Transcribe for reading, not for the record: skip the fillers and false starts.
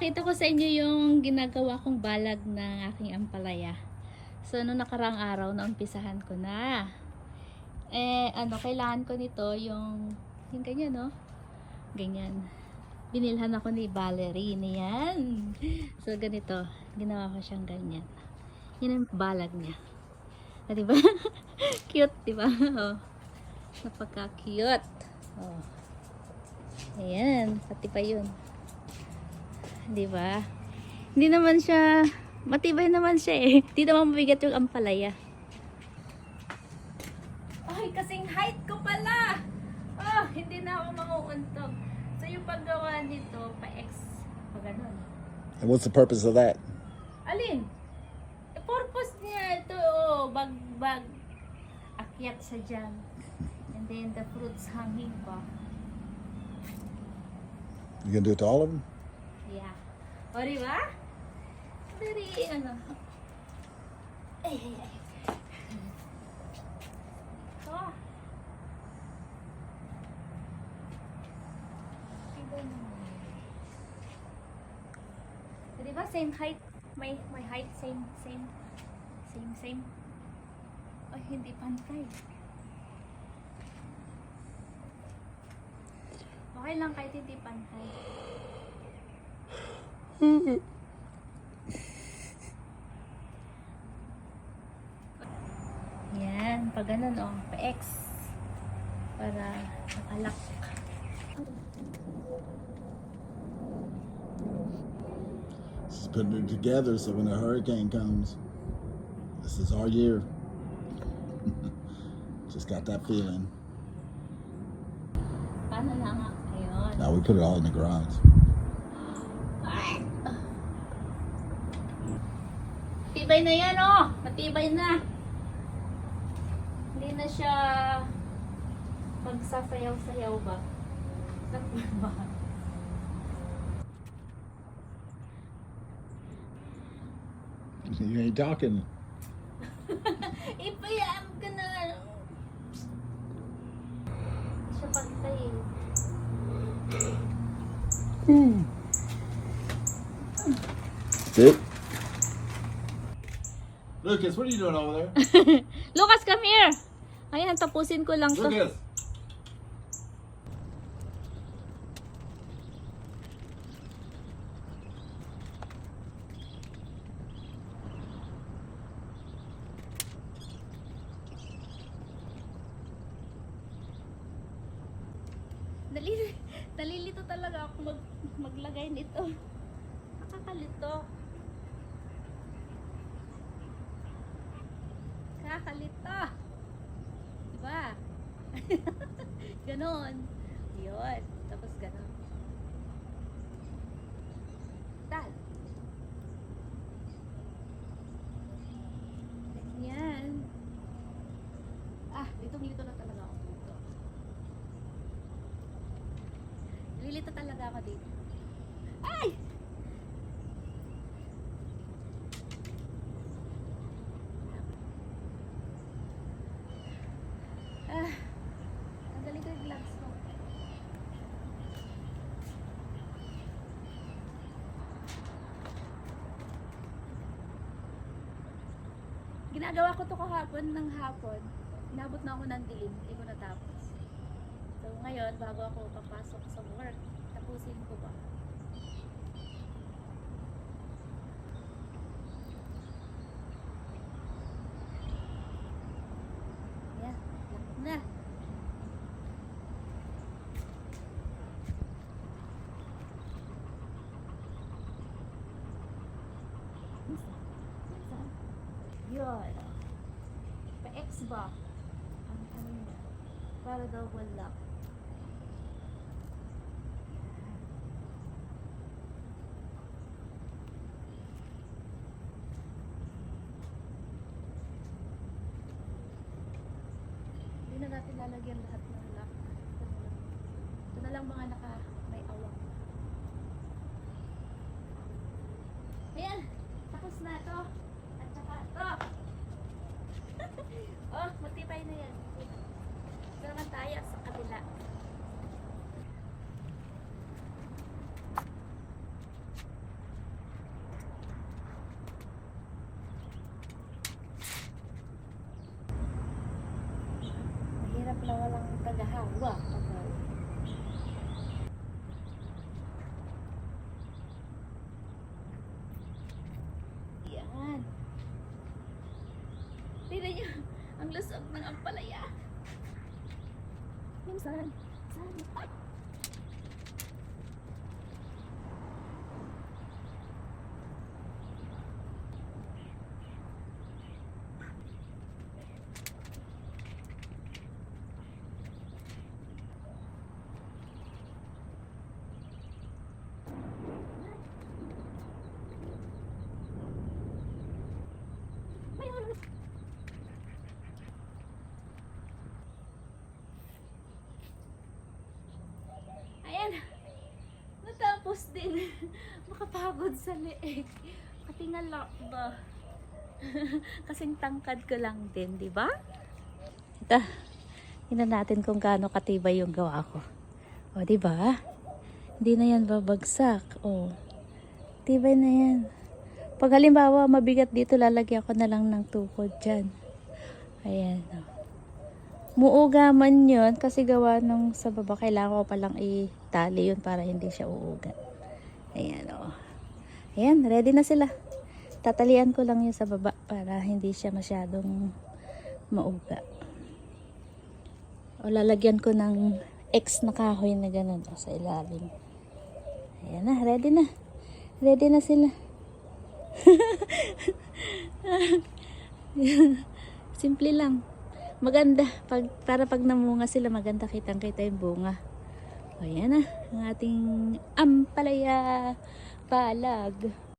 Ipapakita ko sa inyo yung ginagawa kong balag ng aking ampalaya. So, noong nakaraang araw, naumpisahan ko na. Kailangan ko nito yung ganyan, no? Ganyan. Binilhan ako ni Valerie. Yan. So, ganito. Ginawa ko siyang ganyan. Yan ang balag niya. Diba? Cute, diba? Oh. Napaka-cute. Oh. Ayan. Pati pa yun. Diba? Hindi naman siya, matibay naman siya eh. Hindi naman mabigat yung ampalaya. Ay, kasing height ko pala! Oh, hindi na ako manguuntog. So, yung paggawa nito, pa-X, pa ganun. And what's the purpose of that? Alin? Purpose niya ito, bag, akyat sa dyan. And then, the fruits hanging pa. You gonna do it to all of them? Yeah. O, diba? Very, Ay. Oh. Diba? Same height. My height, same. Ay, hindi pantay. Okay lang kahit hindi pantay. Yan, pag ganun pa-X para nakalak. She's putting it together so when a hurricane comes, this is our year. Just got that feeling. Paano na nga? Ayun. Now we put it all in the garage. Matibay na yan, oh! Matibay na. Hindi na siya magsasayaw-sayaw ba? Ba? You ain't talking. Ipayaan ka na. Siya pantay eh. Sit. Lucas, what are you doing over there? Lucas, come here! Ayan, tapusin ko lang to. Lucas. Nalilito talaga ako maglagay nito. Nakakalito. Nakakalito. Diba? Ganon. Yun. Tapos ganon. Tal. Ganyan. Litong-lito na talaga ako dito. Nalilito talaga ako dito. Ay! Ang galing ko yung gloves mo. Ginagawa ko to kahapon ng hapon. Inabot na ako ng dilim. Hindi ko natapos. So ngayon, bago ako papasok sa work, tapusin ko ba? Yeah, lakot na. Yun. Pa-X ba? Ano niya? Para daw wala. Hindi na natin lalagyan lahat ng lock. Ito na lang mga may awak. Ayan! Tapos na ito. At saka ito. Oh, matibay na yan. Ito naman tayo sa kabila. Saan? Saan? Ay! Ayan. Natapos din. Makapagod sa leeg. Katingala ba? Kasing tangkad ko lang din, di ba? Ito. Tingnan natin kung gaano katibay yung gawa ko. O, di ba? Hindi na yan babagsak. O. Tibay na yan. Pag halimbawa mabigat dito, lalagyan ko na lang ng tukod dyan. Ayan. O. Muuga man yun kasi gawa nung sa baba kailangan ko palang itali yun para hindi siya uuga. Ayan o. Ayan, ready na sila. Tatalian ko lang yun sa baba para hindi siya masyadong mauga. O lalagyan ko ng X na kahoy na ganun o, sa ilalim. Ayan na, ready na. Ready na sila. Simple lang. Maganda. Para pag namunga sila, maganda kitang-kita yung bunga. O yan na, ang ating ampalaya palag.